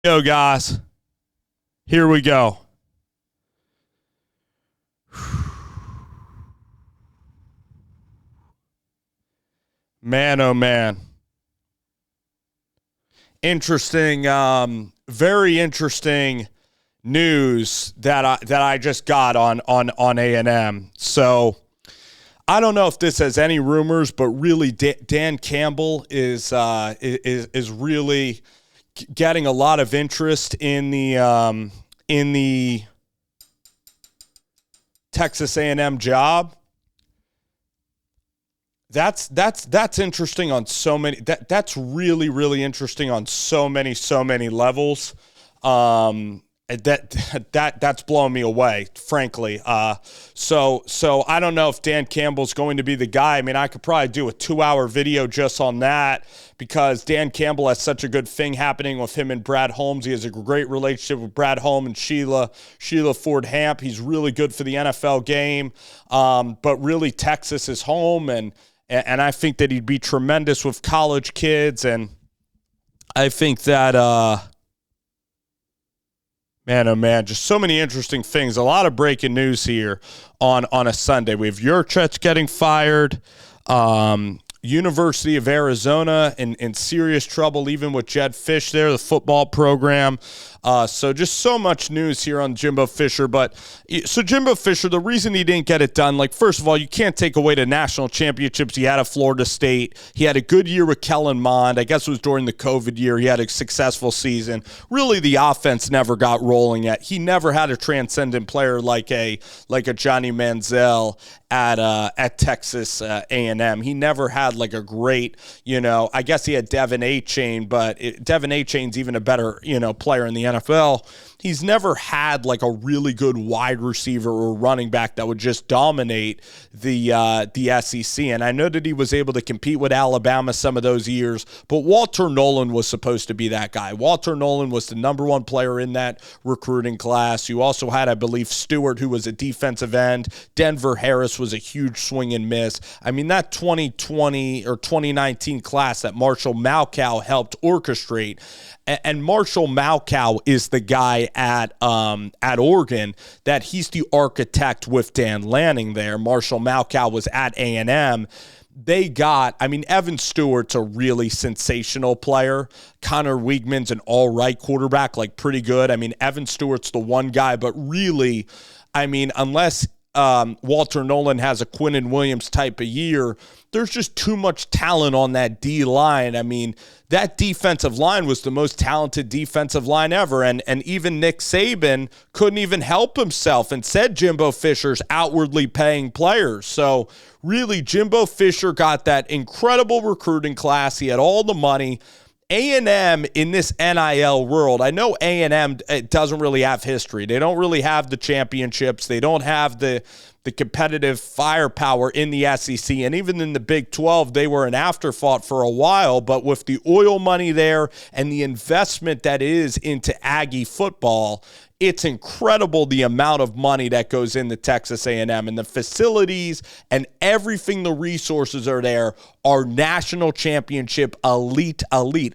Yo, guys, here we go. Man, oh man. Interesting, very interesting news that I just got on A&M. So I don't know if this has any rumors, but really Dan Campbell is really getting a lot of interest in the Texas A&M job. That's interesting on so many. That's really interesting on so many levels. That's blowing me away, frankly. So I don't know if Dan Campbell's going to be the guy. I mean, I could probably do a 2-hour video just on that because Dan Campbell has such a good thing happening with him and Brad Holmes. He has a great relationship with Brad Holmes and Sheila Ford Hamp. He's really good for the NFL game. But really, Texas is home, and I think that he'd be tremendous with college kids, and I think that man, oh man, just so many interesting things. A lot of breaking news here on a Sunday. We have Yurchich getting fired. University of Arizona in serious trouble, even with Jed Fish there, the football program. So just so much news here on Jimbo Fisher. But so Jimbo Fisher, the reason he didn't get it done, like, first of all, you can't take away the national championships he had at Florida State. He had a good year with Kellen Mond. I guess it was during the COVID year. He had a successful season. Really, the offense never got rolling yet. He never had a transcendent player like a Johnny Manziel at Texas A&M. He never had like a great, I guess he had Devin A-Chain, but Devin A-Chain's even a better, player in the NFL. He's never had like a really good wide receiver or running back that would just dominate the SEC. And I know that he was able to compete with Alabama some of those years, but Walter Nolan was supposed to be that guy. Walter Nolan was the number one player in that recruiting class. You also had, I believe, Stewart, who was a defensive end. Denver Harris was a huge swing and miss. I mean, that 2020 or 2019 class that Marshall Malkow helped orchestrate, and Marshall Malkow is the guy at Oregon that he's the architect with Dan Lanning there. Marshall Malkow was at A&M. Evan Stewart's a really sensational player. Connor Weigman's an all right quarterback, like pretty good. I mean, Evan Stewart's the one guy, but really, I mean, unless Walter Nolan has a Quinnen Williams type of year, there's just too much talent on that D line. I mean, that defensive line was the most talented defensive line ever. And even Nick Saban couldn't even help himself and said Jimbo Fisher's outwardly paying players. So really, Jimbo Fisher got that incredible recruiting class. He had all the money. A&M in this NIL world, I know A&M doesn't really have history. They don't really have the championships. They don't have the competitive firepower in the SEC. And even in the Big 12, they were an afterthought for a while. But with the oil money there and the investment that is into Aggie football, it's incredible the amount of money that goes into Texas A&M, and the facilities and everything, the resources are there, are national championship elite.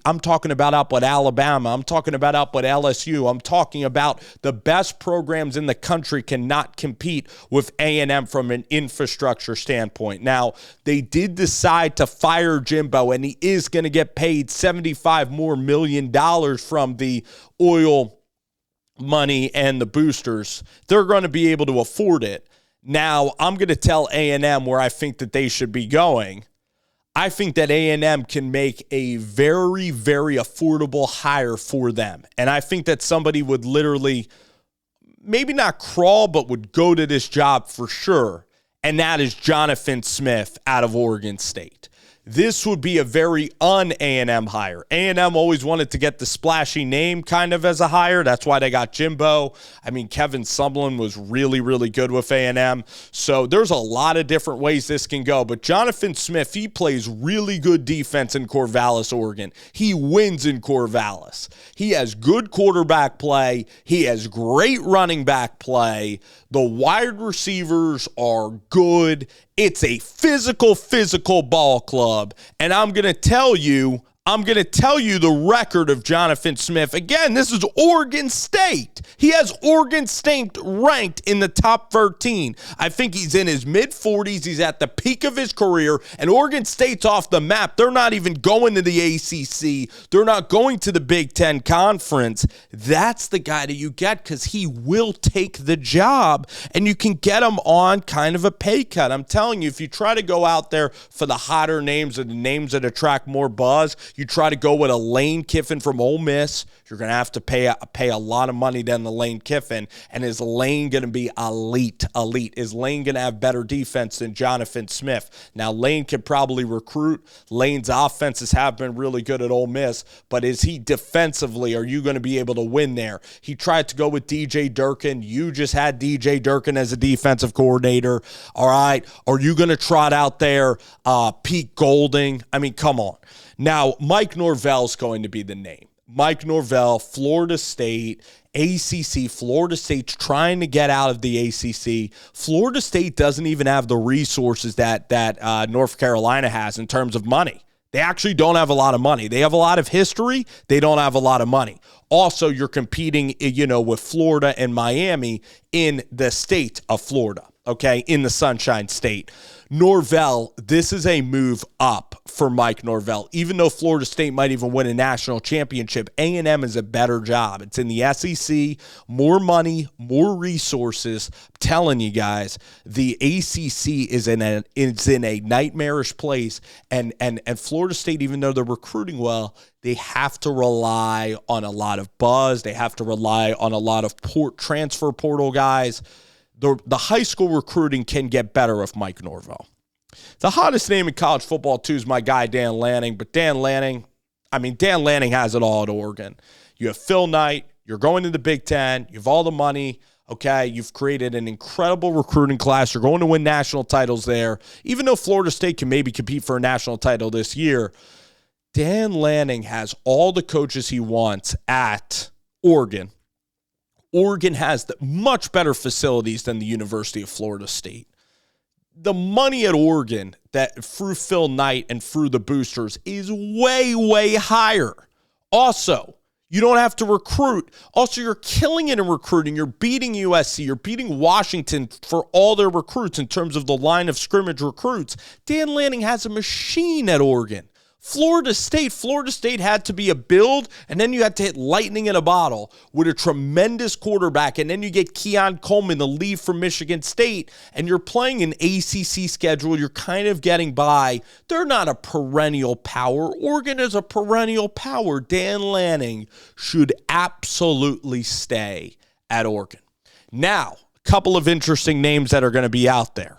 I'm talking about up at Alabama. I'm talking about up at LSU. I'm talking about the best programs in the country cannot compete with A&M from an infrastructure standpoint. Now, they did decide to fire Jimbo, and he is going to get paid $75 million more from the oil money and the boosters. They're going to be able to afford it. Now, I'm going to tell A&M where I think that they should be going. I think that A&M can make a very, very affordable hire for them. And I think that somebody would literally, maybe not crawl, but would go to this job for sure. And that is Jonathan Smith out of Oregon State. This would be a very un-A&M hire. A&M always wanted to get the splashy name kind of as a hire. That's why they got Jimbo. I mean, Kevin Sumlin was really, really good with A&M. So there's a lot of different ways this can go. But Jonathan Smith, he plays really good defense in Corvallis, Oregon. He wins in Corvallis. He has good quarterback play. He has great running back play. The wide receivers are good. It's a physical ball club. And I'm going to tell you, I'm going to tell you the record of Jonathan Smith. Again, this is Oregon State. He has Oregon State ranked in the top 13. I think he's in his mid-40s. He's at the peak of his career, and Oregon State's off the map. They're not even going to the ACC. They're not going to the Big Ten Conference. That's the guy that you get because he will take the job, and you can get him on kind of a pay cut. I'm telling you, if you try to go out there for the hotter names or the names that attract more buzz, you try to go with a Lane Kiffin from Ole Miss, you're going to have to pay a lot of money than the Lane Kiffin. And is Lane going to be elite? Is Lane going to have better defense than Jonathan Smith? Now, Lane can probably recruit. Lane's offenses have been really good at Ole Miss, but is he defensively, are you going to be able to win there? He tried to go with DJ Durkin. You just had DJ Durkin as a defensive coordinator. All right. Are you going to trot out there Pete Golding? I mean, come on. Now, Mike Norvell's going to be the name. Mike Norvell, Florida State, ACC. Florida State's trying to get out of the ACC. Florida State doesn't even have the resources that North Carolina has in terms of money. They actually don't have a lot of money. They have a lot of history. They don't have a lot of money. Also, you're competing, with Florida and Miami in the state of Florida, okay, in the Sunshine State. Norvell, this is a move up for Mike Norvell. Even though Florida State might even win a national championship, A&M is a better job. It's in the SEC, more money, more resources. I'm telling you guys, the ACC is in a nightmarish place, and Florida State, even though they're recruiting well, they have to rely on a lot of buzz. They have to rely on a lot of transfer portal guys. The high school recruiting can get better with Mike Norvell. The hottest name in college football, too, is my guy, Dan Lanning. But Dan Lanning has it all at Oregon. You have Phil Knight. You're going to the Big Ten. You have all the money. Okay, you've created an incredible recruiting class. You're going to win national titles there. Even though Florida State can maybe compete for a national title this year, Dan Lanning has all the coaches he wants at Oregon. Oregon has much better facilities than the University of Florida State. The money at Oregon that through Phil Knight and through the boosters is way, way higher. Also, you don't have to recruit. Also, you're killing it in recruiting. You're beating USC. You're beating Washington for all their recruits in terms of the line of scrimmage recruits. Dan Lanning has a machine at Oregon. Florida State had to be a build, and then you had to hit lightning in a bottle with a tremendous quarterback, and then you get Keon Coleman, the lead from Michigan State, and you're playing an ACC schedule. You're kind of getting by. They're not a perennial power. Oregon is a perennial power. Dan Lanning should absolutely stay at Oregon. Now, a couple of interesting names that are going to be out there.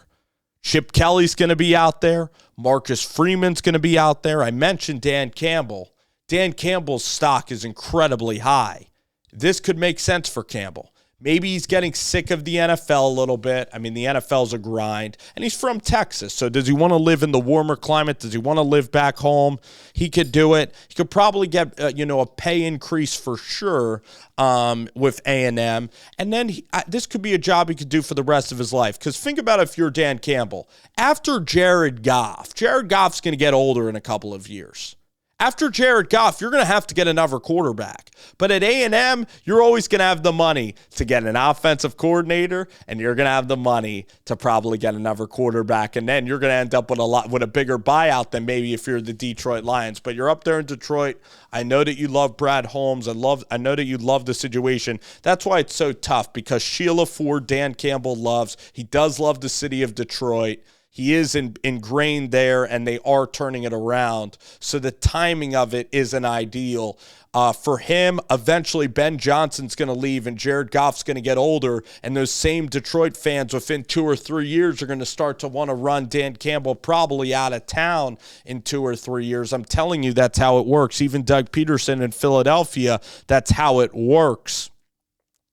Chip Kelly's going to be out there. Marcus Freeman's going to be out there. I mentioned Dan Campbell. Dan Campbell's stock is incredibly high. This could make sense for Campbell. Maybe he's getting sick of the NFL a little bit. I mean, the NFL's a grind. And he's from Texas. So does he want to live in the warmer climate? Does he want to live back home? He could do it. He could probably get, a pay increase for sure with A&M. And then this could be a job he could do for the rest of his life. Because think about if you're Dan Campbell. After Jared Goff's going to get older in a couple of years. After Jared Goff, you're going to have to get another quarterback. But at A&M, you're always going to have the money to get an offensive coordinator, and you're going to have the money to probably get another quarterback. And then you're going to end up with a bigger buyout than maybe if you're the Detroit Lions. But you're up there in Detroit. I know that you love Brad Holmes. I know that you love the situation. That's why it's so tough, because Sheila Ford, Dan Campbell he does love the city of Detroit. He is ingrained there, and they are turning it around. So the timing of it isn't ideal. For him, eventually Ben Johnson's going to leave, and Jared Goff's going to get older, and those same Detroit fans within 2 or 3 years are going to start to want to run Dan Campbell probably out of town in 2 or 3 years. I'm telling you, that's how it works. Even Doug Peterson in Philadelphia, that's how it works.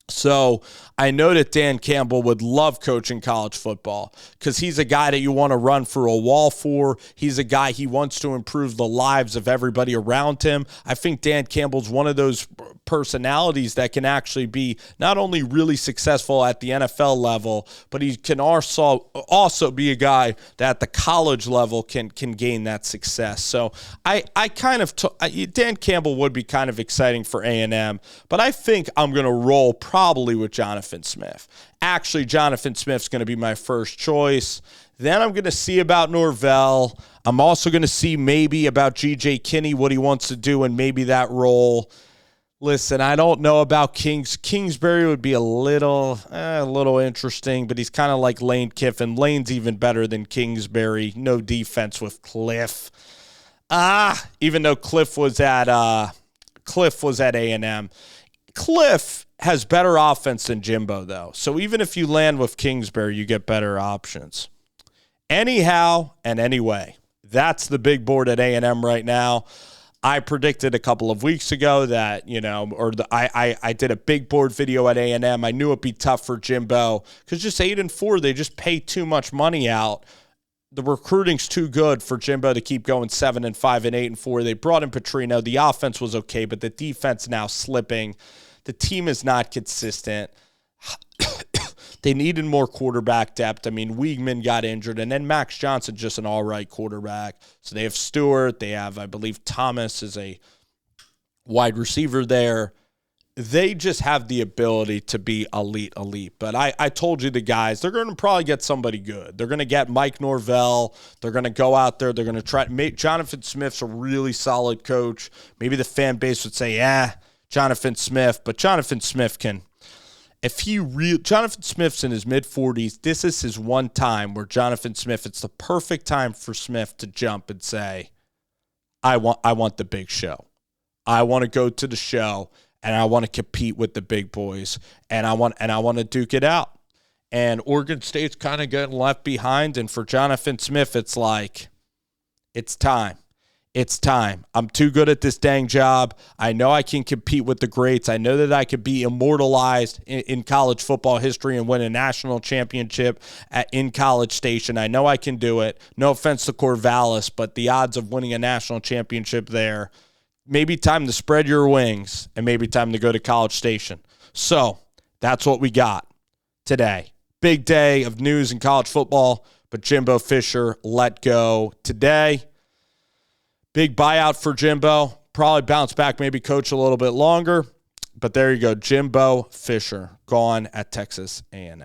So I know that Dan Campbell would love coaching college football because he's a guy that you want to run through a wall for. He's a guy, he wants to improve the lives of everybody around him. I think Dan Campbell's one of those personalities that can actually be not only really successful at the NFL level, but he can also be a guy that at the college level can gain that success. So I kind of Dan Campbell would be kind of exciting for A&M, but I think I'm going to roll probably with Jonathan Smith. Actually, Jonathan Smith's going to be my first choice. Then I'm going to see about Norvell. I'm also going to see maybe about G.J. Kinney, what he wants to do, and maybe that role. Listen, I don't know about Kingsbury would be a little interesting, but he's kind of like Lane Kiffin. Lane's even better than Kingsbury. No defense with Cliff. Even though Cliff was at A&M. Cliff has better offense than Jimbo, though. So even if you land with Kingsbury, you get better options. Anyhow and anyway, that's the big board at A&M right now. I predicted a couple of weeks ago that, I did a big board video at A&M. I knew it'd be tough for Jimbo because just 8-4, they just pay too much money out. The recruiting's too good for Jimbo to keep going 7-5 and 8-4. They brought in Petrino. The offense was okay, but the defense now slipping. The team is not consistent. They needed more quarterback depth. I mean, Wiegman got injured, and then Max Johnson, just an all-right quarterback. So they have Stewart. They have, I believe, Thomas is a wide receiver there. They just have the ability to be elite. But I told you the guys, they're going to probably get somebody good. They're going to get Mike Norvell. They're going to go out there. They're going to try to make Jonathan Smith's a really solid coach. Maybe the fan base would say, Jonathan Smith. But Jonathan Smith can... Jonathan Smith's in his mid-40s, this is his one time where Jonathan Smith, it's the perfect time for Smith to jump and say, I want the big show. I want to go to the show, and I want to compete with the big boys, and I want to duke it out. And Oregon State's kind of getting left behind, and for Jonathan Smith, it's like, it's time. It's time. I'm too good at this dang job. I know I can compete with the greats. I know that I could be immortalized in college football history and win a national championship in College Station. I know I can do it. No offense to Corvallis, but the odds of winning a national championship there, maybe time to spread your wings and maybe time to go to College Station. So that's what we got today. Big day of news in college football, but Jimbo Fisher let go today. Big buyout for Jimbo. Probably bounce back, maybe coach a little bit longer. But there you go. Jimbo Fisher gone at Texas A&M.